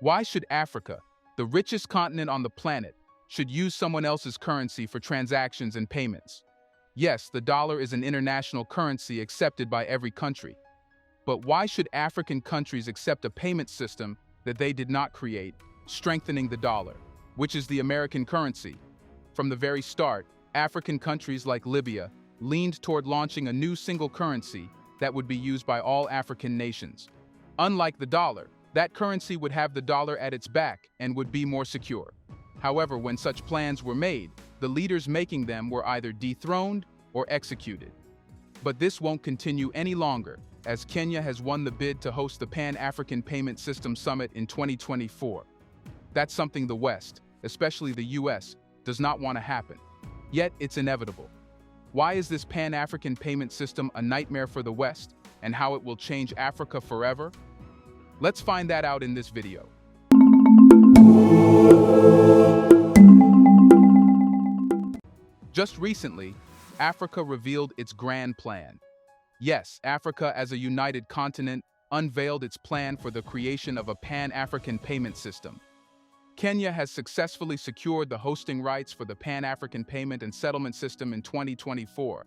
Why should Africa, the richest continent on the planet, should use someone else's currency for transactions and payments? Yes, the dollar is an international currency accepted by every country. But why should African countries accept a payment system that they did not create, strengthening the dollar, which is the American currency? From the very start, African countries like Libya leaned toward launching a new single currency that would be used by all African nations. Unlike the dollar, that currency would have the dollar at its back and would be more secure. However, when such plans were made, the leaders making them were either dethroned or executed. But this won't continue any longer, as Kenya has won the bid to host the Pan-African Payment System Summit in 2024. That's something the West, especially the US, does not want to happen. Yet it's inevitable. Why is this Pan-African payment system a nightmare for the West, and how it will change Africa forever? Let's find that out in this video. Just recently, Africa revealed its grand plan. Yes, Africa as a united continent unveiled its plan for the creation of a Pan-African payment system. Kenya has successfully secured the hosting rights for the Pan-African Payment and Settlement System in 2024,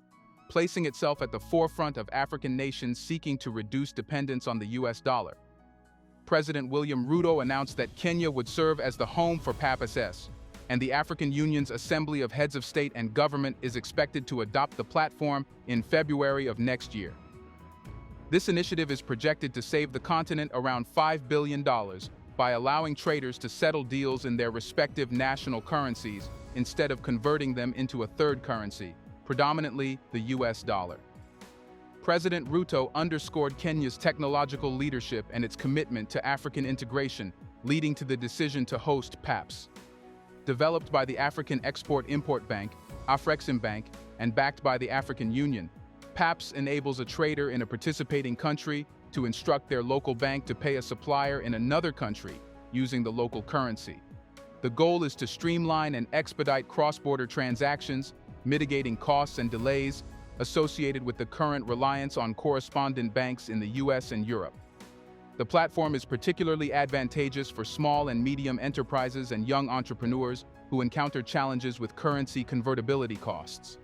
placing itself at the forefront of African nations seeking to reduce dependence on the US dollar. President William Ruto announced that Kenya would serve as the home for PAPSS, and the African Union's Assembly of Heads of State and Government is expected to adopt the platform in February of next year. This initiative is projected to save the continent around $5 billion by allowing traders to settle deals in their respective national currencies instead of converting them into a third currency, predominantly the US dollar. President Ruto underscored Kenya's technological leadership and its commitment to African integration, leading to the decision to host PAPS. Developed by the African Export-Import Bank, Afreximbank, and backed by the African Union, PAPS enables a trader in a participating country to instruct their local bank to pay a supplier in another country using the local currency. The goal is to streamline and expedite cross-border transactions, mitigating costs and delays associated with the current reliance on correspondent banks in the US and Europe. The platform is particularly advantageous for small and medium enterprises and young entrepreneurs who encounter challenges with currency convertibility costs.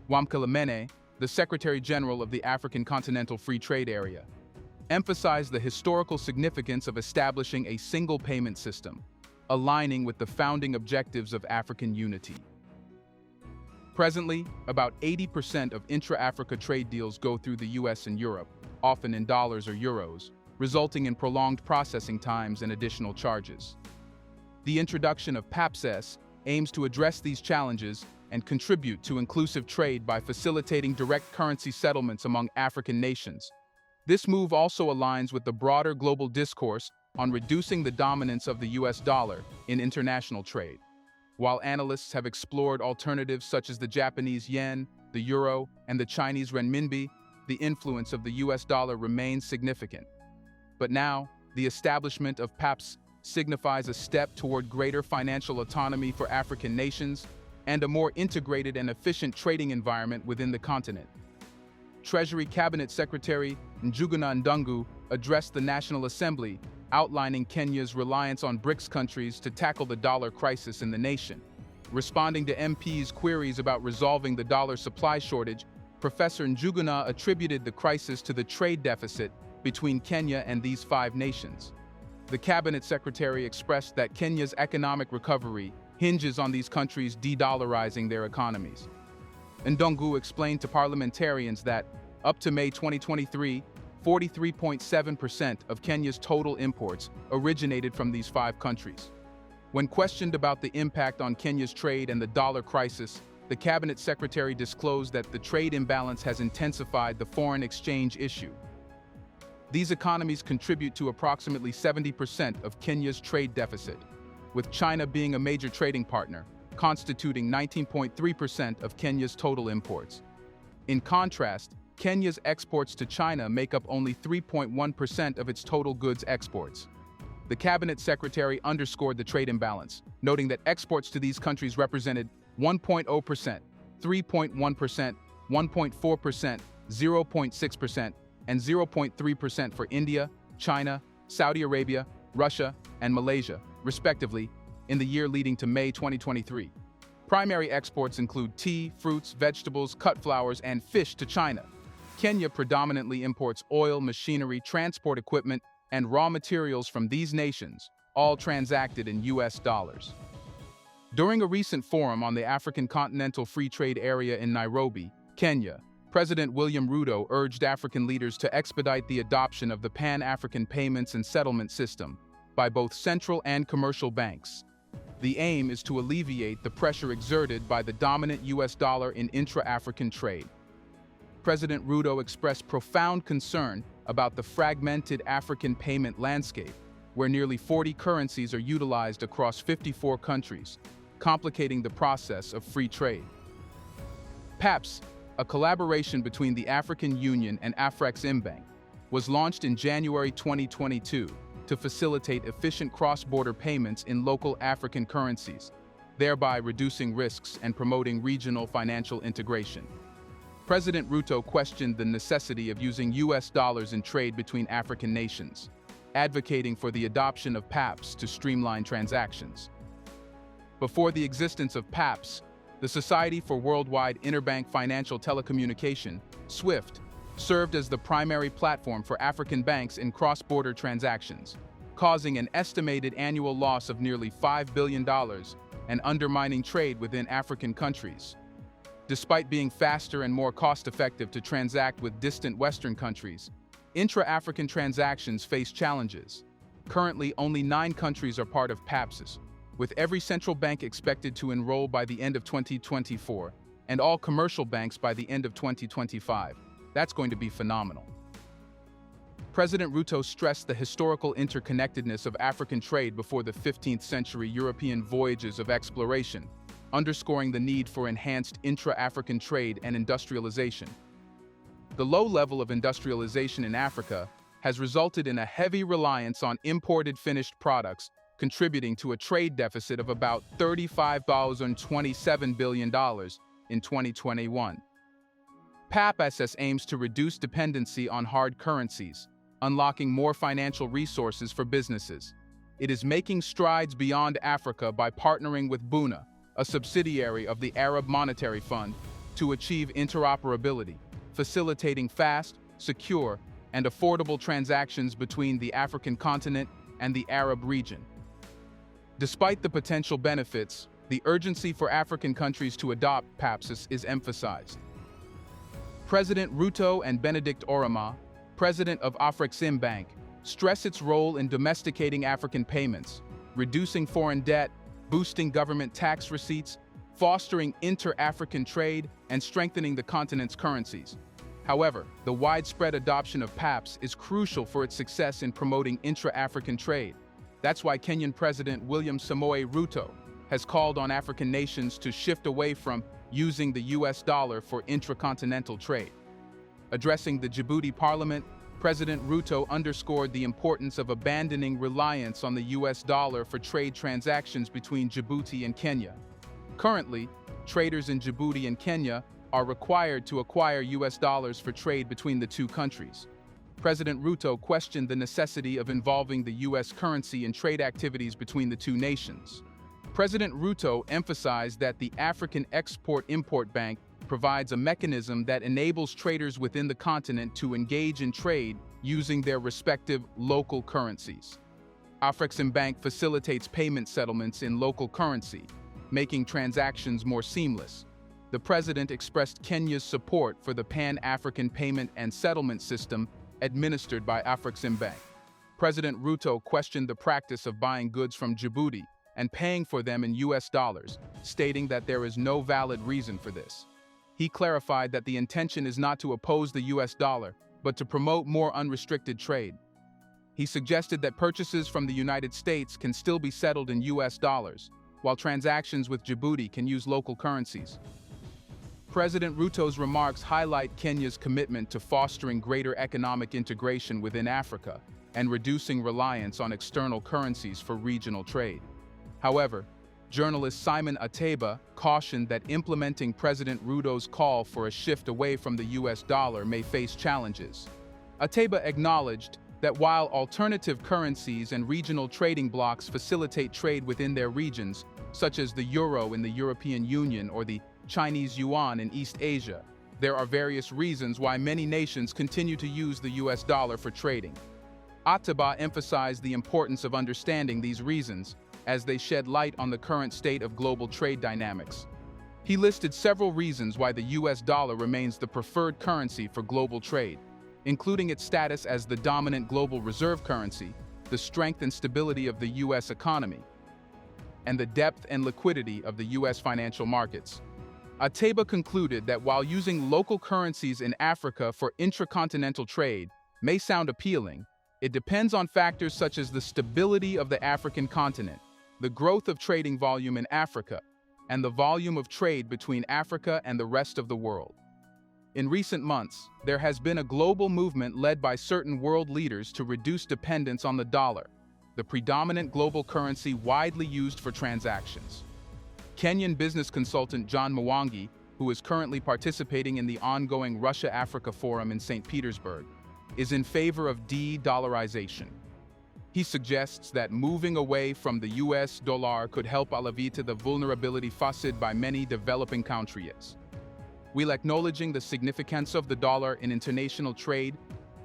Wamkela Mene, the Secretary General of the African Continental Free Trade Area, emphasized the historical significance of establishing a single payment system, aligning with the founding objectives of African unity. Presently, about 80% of intra-Africa trade deals go through the US and Europe, often in dollars or euros, resulting in prolonged processing times and additional charges. The introduction of PAPSS aims to address these challenges and contribute to inclusive trade by facilitating direct currency settlements among African nations. This move also aligns with the broader global discourse on reducing the dominance of the US dollar in international trade. While analysts have explored alternatives such as the Japanese yen, the euro, and the Chinese renminbi, the influence of the US dollar remains significant. But now, the establishment of PAPS signifies a step toward greater financial autonomy for African nations and a more integrated and efficient trading environment within the continent. Treasury Cabinet Secretary Njuguna Ndungu addressed the National Assembly, outlining Kenya's reliance on BRICS countries to tackle the dollar crisis in the nation. Responding to MPs' queries about resolving the dollar supply shortage, Professor Njuguna attributed the crisis to the trade deficit between Kenya and these 5 nations. The Cabinet Secretary expressed that Kenya's economic recovery hinges on these countries de-dollarizing their economies. Ndungu explained to parliamentarians that, up to May 2023, 43.7% of Kenya's total imports originated from these 5 countries. When questioned about the impact on Kenya's trade and the dollar crisis, the Cabinet Secretary disclosed that the trade imbalance has intensified the foreign exchange issue. These economies contribute to approximately 70% of Kenya's trade deficit, with China being a major trading partner, constituting 19.3% of Kenya's total imports. In contrast, Kenya's exports to China make up only 3.1% of its total goods exports. The Cabinet Secretary underscored the trade imbalance, noting that exports to these countries represented 1.0%, 3.1%, 1.4%, 0.6%, and 0.3% for India, China, Saudi Arabia, Russia, and Malaysia, respectively, in the year leading to May 2023. Primary exports include tea, fruits, vegetables, cut flowers, and fish to China. Kenya predominantly imports oil, machinery, transport equipment, and raw materials from these nations, all transacted in US dollars. During a recent forum on the African Continental Free Trade Area in Nairobi, Kenya, President William Ruto urged African leaders to expedite the adoption of the Pan-African Payments and Settlement System by both central and commercial banks. The aim is to alleviate the pressure exerted by the dominant US dollar in intra-African trade. President Ruto expressed profound concern about the fragmented African payment landscape, where nearly 40 currencies are utilized across 54 countries, complicating the process of free trade. PAPS, a collaboration between the African Union and Afreximbank, was launched in January 2022 to facilitate efficient cross-border payments in local African currencies, thereby reducing risks and promoting regional financial integration. President Ruto questioned the necessity of using US dollars in trade between African nations, advocating for the adoption of PAPS to streamline transactions. Before the existence of PAPS, the Society for Worldwide Interbank Financial Telecommunication, SWIFT, served as the primary platform for African banks in cross-border transactions, causing an estimated annual loss of nearly $5 billion and undermining trade within African countries. Despite being faster and more cost-effective to transact with distant Western countries, intra-African transactions face challenges. Currently, only 9 countries are part of PAPS, with every central bank expected to enroll by the end of 2024, and all commercial banks by the end of 2025. That's going to be phenomenal. President Ruto stressed the historical interconnectedness of African trade before the 15th century European voyages of exploration, underscoring the need for enhanced intra-African trade and industrialization. The low level of industrialization in Africa has resulted in a heavy reliance on imported finished products, contributing to a trade deficit of about $35.27 billion in 2021. PAPS aims to reduce dependency on hard currencies, unlocking more financial resources for businesses. It is making strides beyond Africa by partnering with BUNA, a subsidiary of the Arab Monetary Fund, to achieve interoperability, facilitating fast, secure, and affordable transactions between the African continent and the Arab region. Despite the potential benefits, the urgency for African countries to adopt PAPS is emphasized. President Ruto and Benedict Oramah, president of Afreximbank, stress its role in domesticating African payments, reducing foreign debt, boosting government tax receipts, fostering inter-African trade, and strengthening the continent's currencies. However, the widespread adoption of PAPS is crucial for its success in promoting intra-African trade. That's why Kenyan President William Samoei Ruto has called on African nations to shift away from using the US dollar for intracontinental trade. Addressing the Djibouti Parliament, President Ruto underscored the importance of abandoning reliance on the US dollar for trade transactions between Djibouti and Kenya. Currently, traders in Djibouti and Kenya are required to acquire US dollars for trade between the two countries. President Ruto questioned the necessity of involving the US currency in trade activities between the two nations. President Ruto emphasized that the African Export-Import Bank provides a mechanism that enables traders within the continent to engage in trade using their respective local currencies. Afreximbank facilitates payment settlements in local currency, making transactions more seamless. The president expressed Kenya's support for the Pan-African Payment and Settlement System administered by Afreximbank. President Ruto questioned the practice of buying goods from Djibouti and paying for them in US dollars, stating that there is no valid reason for this. He clarified that the intention is not to oppose the US dollar, but to promote more unrestricted trade. He suggested that purchases from the United States can still be settled in US dollars, while transactions with Djibouti can use local currencies. President Ruto's remarks highlight Kenya's commitment to fostering greater economic integration within Africa and reducing reliance on external currencies for regional trade. However, journalist Simon Ateba cautioned that implementing President Ruto's call for a shift away from the US dollar may face challenges. Ateba acknowledged that while alternative currencies and regional trading blocs facilitate trade within their regions, such as the euro in the European Union or the Chinese yuan in East Asia, there are various reasons why many nations continue to use the US dollar for trading. Ataba emphasized the importance of understanding these reasons as they shed light on the current state of global trade dynamics. He listed several reasons why the US dollar remains the preferred currency for global trade, including its status as the dominant global reserve currency, the strength and stability of the US economy, and the depth and liquidity of the US financial markets. Ataba concluded that while using local currencies in Africa for intracontinental trade may sound appealing, it depends on factors such as the stability of the African continent, the growth of trading volume in Africa, and the volume of trade between Africa and the rest of the world. In recent months, there has been a global movement led by certain world leaders to reduce dependence on the dollar, the predominant global currency widely used for transactions. Kenyan business consultant John Mwangi, who is currently participating in the ongoing Russia-Africa Forum in St. Petersburg, is in favor of de-dollarization. He suggests that moving away from the US dollar could help alleviate the vulnerability faced by many developing countries. While acknowledging the significance of the dollar in international trade,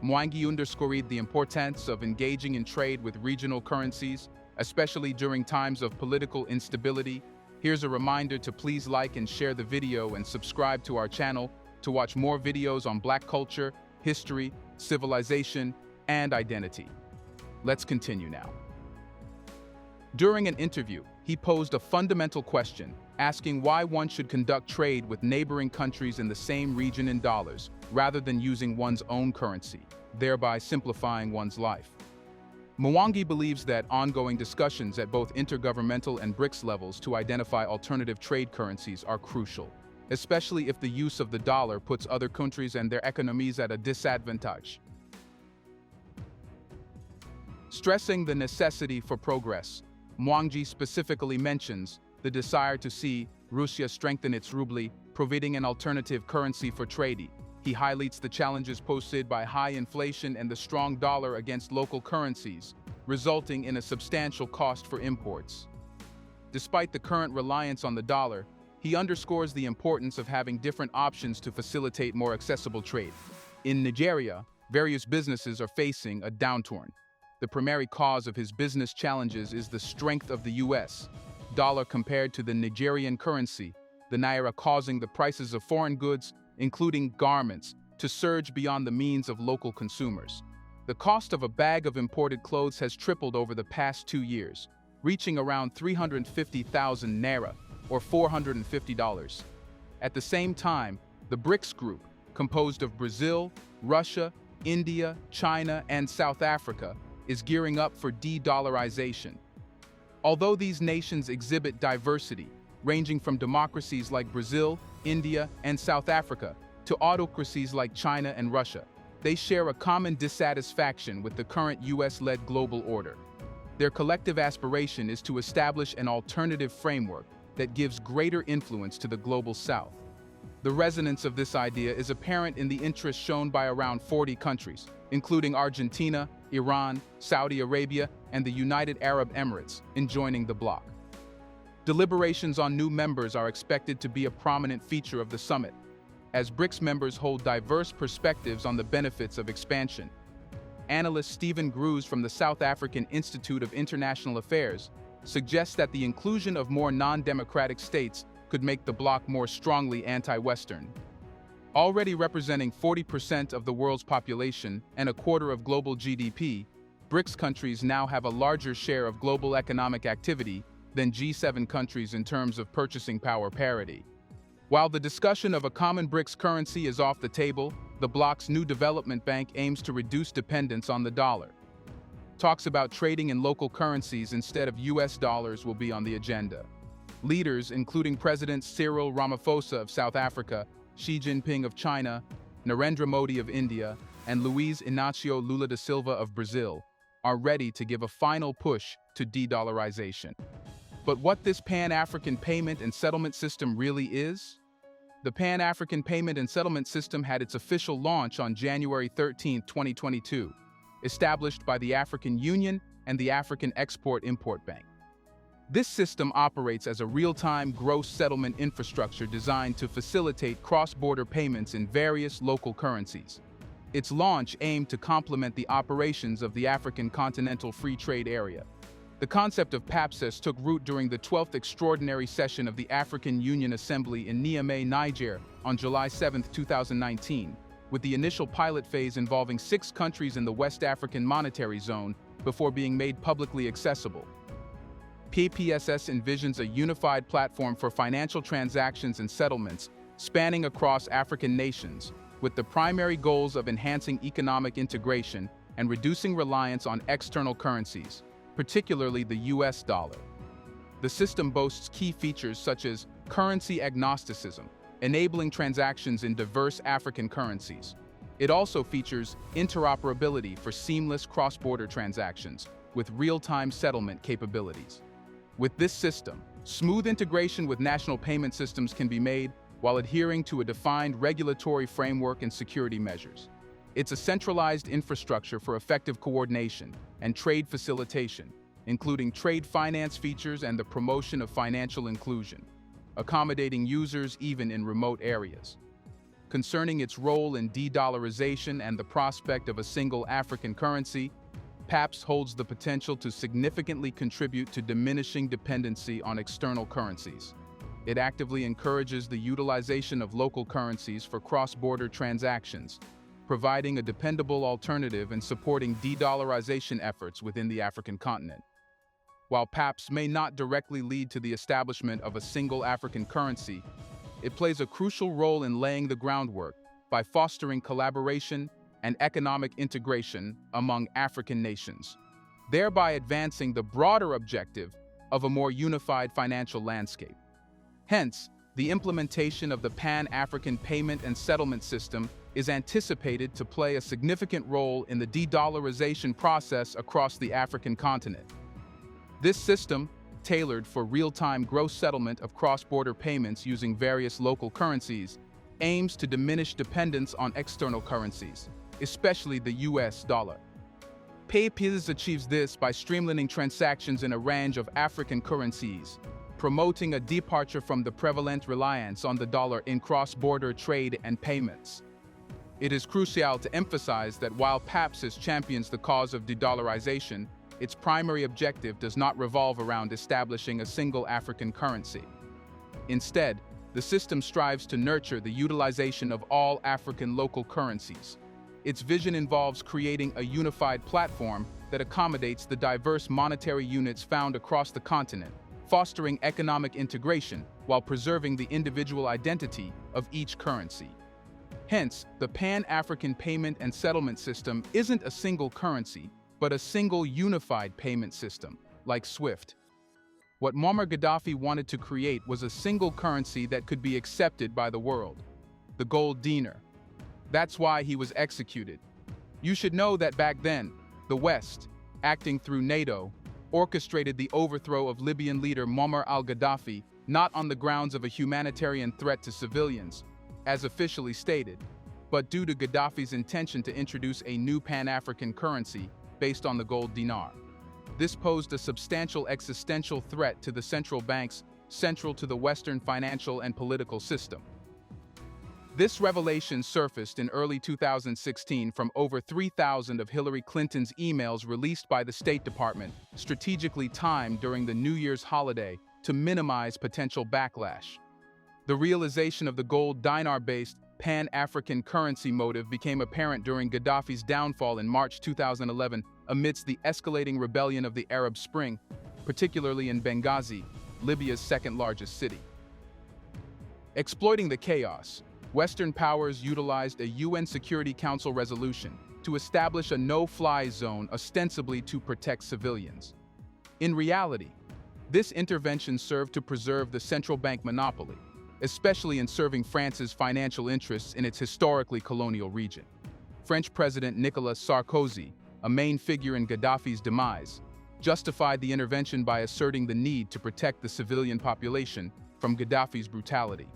Mwangi underscored the importance of engaging in trade with regional currencies, especially during times of political instability. Here's a reminder to please like and share the video and subscribe to our channel to watch more videos on Black culture, history, civilization, and identity. Let's continue now. During an interview, he posed a fundamental question, asking why one should conduct trade with neighboring countries in the same region in dollars, rather than using one's own currency, thereby simplifying one's life. Mwangi believes that ongoing discussions at both intergovernmental and BRICS levels to identify alternative trade currencies are crucial, especially if the use of the dollar puts other countries and their economies at a disadvantage. Stressing the necessity for progress, Mwangi specifically mentions the desire to see Russia strengthen its ruble, providing an alternative currency for trade. He highlights the challenges posed by high inflation and the strong dollar against local currencies, resulting in a substantial cost for imports. Despite the current reliance on the dollar, he underscores the importance of having different options to facilitate more accessible trade. In Nigeria, various businesses are facing a downturn. The primary cause of his business challenges is the strength of the US dollar compared to the Nigerian currency, the naira, causing the prices of foreign goods, including garments, to surge beyond the means of local consumers. The cost of a bag of imported clothes has tripled over the past 2 years, reaching around 350,000 naira, or $450. At the same time, the BRICS group, composed of Brazil, Russia, India, China, and South Africa, is gearing up for de-dollarization. Although these nations exhibit diversity, ranging from democracies like Brazil, India, and South Africa, to autocracies like China and Russia, they share a common dissatisfaction with the current US-led global order. Their collective aspiration is to establish an alternative framework that gives greater influence to the global South. The resonance of this idea is apparent in the interest shown by around 40 countries, including Argentina, Iran, Saudi Arabia, and the United Arab Emirates, in joining the bloc. Deliberations on new members are expected to be a prominent feature of the summit, as BRICS members hold diverse perspectives on the benefits of expansion. Analyst Stephen Grews from the South African Institute of International Affairs suggests that the inclusion of more non-democratic states could make the bloc more strongly anti-Western. Already representing 40% of the world's population and a quarter of global GDP, BRICS countries now have a larger share of global economic activity than G7 countries in terms of purchasing power parity. While the discussion of a common BRICS currency is off the table, the bloc's new development bank aims to reduce dependence on the dollar. Talks about trading in local currencies instead of US dollars will be on the agenda. Leaders, including Presidents Cyril Ramaphosa of South Africa, Xi Jinping of China, Narendra Modi of India, and Luiz Inácio Lula da Silva of Brazil, are ready to give a final push to de-dollarization. But what this Pan-African payment and settlement system really is? The Pan-African payment and settlement system had its official launch on January 13, 2022. established by the African Union and the African Export-Import Bank. This system operates as a real-time gross settlement infrastructure designed to facilitate cross-border payments in various local currencies. Its launch aimed to complement the operations of the African Continental Free Trade Area. The concept of PAPSES took root during the 12th Extraordinary Session of the African Union Assembly in Niamey, Niger, on July 7, 2019, with the initial pilot phase involving 6 countries in the West African Monetary Zone before being made publicly accessible. PAPSES envisions a unified platform for financial transactions and settlements spanning across African nations, with the primary goals of enhancing economic integration and reducing reliance on external currencies, particularly the US dollar. The system boasts key features such as currency agnosticism, enabling transactions in diverse African currencies. It also features interoperability for seamless cross-border transactions with real-time settlement capabilities. With this system, smooth integration with national payment systems can be made while adhering to a defined regulatory framework and security measures. It's a centralized infrastructure for effective coordination and trade facilitation, including trade finance features and the promotion of financial inclusion, accommodating users even in remote areas. Concerning its role in de-dollarization and the prospect of a single African currency, PAPS holds the potential to significantly contribute to diminishing dependency on external currencies. It actively encourages the utilization of local currencies for cross-border transactions, providing a dependable alternative and supporting de-dollarization efforts within the African continent. While PAPS may not directly lead to the establishment of a single African currency, it plays a crucial role in laying the groundwork by fostering collaboration and economic integration among African nations, thereby advancing the broader objective of a more unified financial landscape. Hence, the implementation of the Pan-African Payment and Settlement System is anticipated to play a significant role in the de-dollarization process across the African continent. This system, tailored for real-time gross settlement of cross-border payments using various local currencies, aims to diminish dependence on external currencies, especially the US dollar. PAPSES achieves this by streamlining transactions in a range of African currencies, promoting a departure from the prevalent reliance on the dollar in cross-border trade and payments. It is crucial to emphasize that while PAPSES champions the cause of de-dollarization, its primary objective does not revolve around establishing a single African currency. Instead, the system strives to nurture the utilization of all African local currencies. Its vision involves creating a unified platform that accommodates the diverse monetary units found across the continent, fostering economic integration while preserving the individual identity of each currency. Hence, the Pan-African Payment and Settlement System isn't a single currency, but a single unified payment system, like SWIFT. What Muammar Gaddafi wanted to create was a single currency that could be accepted by the world, the gold dinar. That's why he was executed. You should know that back then, the West, acting through NATO, orchestrated the overthrow of Libyan leader Muammar al-Gaddafi not on the grounds of a humanitarian threat to civilians, as officially stated, but due to Gaddafi's intention to introduce a new Pan-African currency based on the gold dinar. This posed a substantial existential threat to the central banks central to the Western financial and political system. This revelation surfaced in early 2016 from over 3,000 of Hillary Clinton's emails released by the State Department, strategically timed during the New Year's holiday to minimize potential backlash. The realization of the gold dinar-based Pan-African currency motive became apparent during Gaddafi's downfall in March 2011 amidst the escalating rebellion of the Arab Spring, particularly in Benghazi, Libya's second-largest city. Exploiting the chaos, Western powers utilized a UN Security Council resolution to establish a no-fly zone ostensibly to protect civilians. In reality, this intervention served to preserve the central bank monopoly, especially in serving France's financial interests in its historically colonial region. French President Nicolas Sarkozy, a main figure in Gaddafi's demise, justified the intervention by asserting the need to protect the civilian population from Gaddafi's brutality.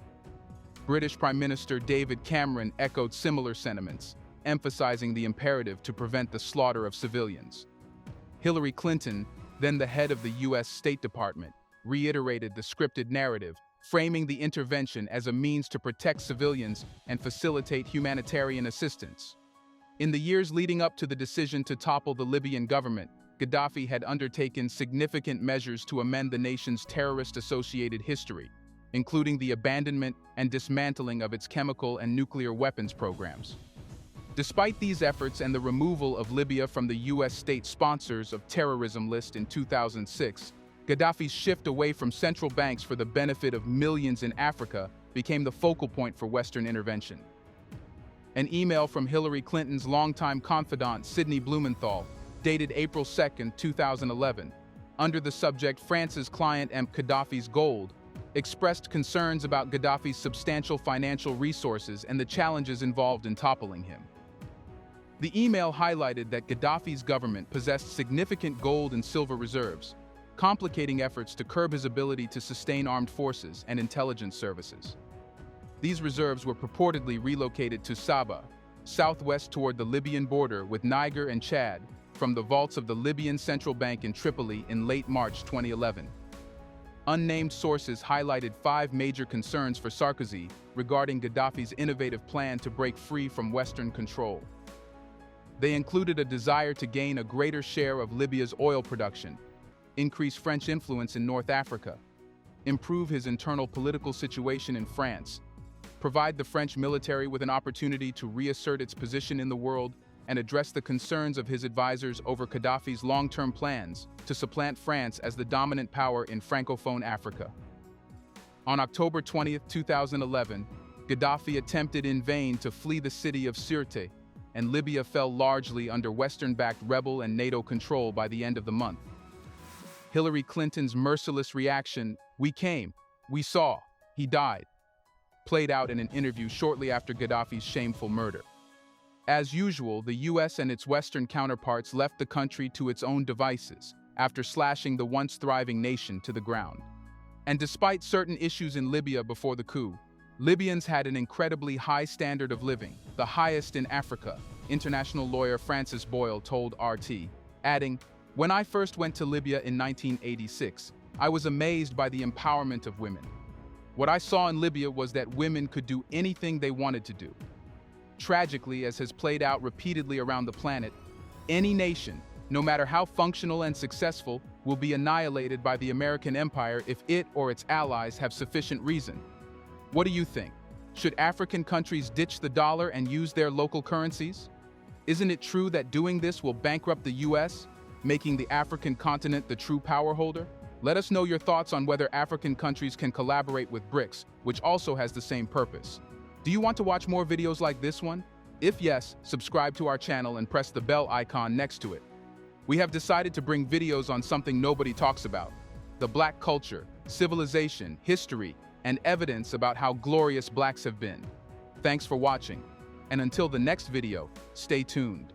British Prime Minister David Cameron echoed similar sentiments, emphasizing the imperative to prevent the slaughter of civilians. Hillary Clinton, then the head of the U.S. State Department, reiterated the scripted narrative, framing the intervention as a means to protect civilians and facilitate humanitarian assistance. In the years leading up to the decision to topple the Libyan government, Gaddafi had undertaken significant measures to amend the nation's terrorist-associated history, including the abandonment and dismantling of its chemical and nuclear weapons programs. Despite these efforts and the removal of Libya from the U.S. state sponsors of terrorism list in 2006, Gaddafi's shift away from central banks for the benefit of millions in Africa became the focal point for Western intervention. An email from Hillary Clinton's longtime confidant Sidney Blumenthal, dated April 2, 2011, under the subject "France's client and Gaddafi's gold," expressed concerns about Gaddafi's substantial financial resources and the challenges involved in toppling him. The email highlighted that Gaddafi's government possessed significant gold and silver reserves, complicating efforts to curb his ability to sustain armed forces and intelligence services. These reserves were purportedly relocated to Saba, southwest toward the Libyan border with Niger and Chad, from the vaults of the Libyan Central Bank in Tripoli in late March 2011. Unnamed sources highlighted 5 major concerns for Sarkozy regarding Gaddafi's innovative plan to break free from Western control. They included a desire to gain a greater share of Libya's oil production, increase French influence in North Africa, improve his internal political situation in France, provide the French military with an opportunity to reassert its position in the world, and address the concerns of his advisors over Gaddafi's long-term plans to supplant France as the dominant power in Francophone Africa. On October 20, 2011, Gaddafi attempted in vain to flee the city of Sirte, and Libya fell largely under Western-backed rebel and NATO control by the end of the month. Hillary Clinton's merciless reaction, "We came, we saw, he died," played out in an interview shortly after Gaddafi's shameful murder. As usual, the U.S. and its Western counterparts left the country to its own devices after slashing the once thriving nation to the ground. And despite certain issues in Libya before the coup, Libyans had an incredibly high standard of living, the highest in Africa, international lawyer Francis Boyle told RT, adding, "When I first went to Libya in 1986, I was amazed by the empowerment of women. What I saw in Libya was that women could do anything they wanted to do. Tragically, as has played out repeatedly around the planet, any nation, no matter how functional and successful, will be annihilated by the American empire if it or its allies have sufficient reason. What do you think? Should African countries ditch the dollar and use their local currencies? Isn't it true that doing this will bankrupt the US, making the African continent the true power holder? Let us know your thoughts on whether African countries can collaborate with BRICS, which also has the same purpose. Do you want to watch more videos like this one? If yes, subscribe to our channel and press the bell icon next to it. We have decided to bring videos on something nobody talks about: the Black culture, civilization, history, and evidence about how glorious Blacks have been. Thanks for watching, and until the next video, stay tuned.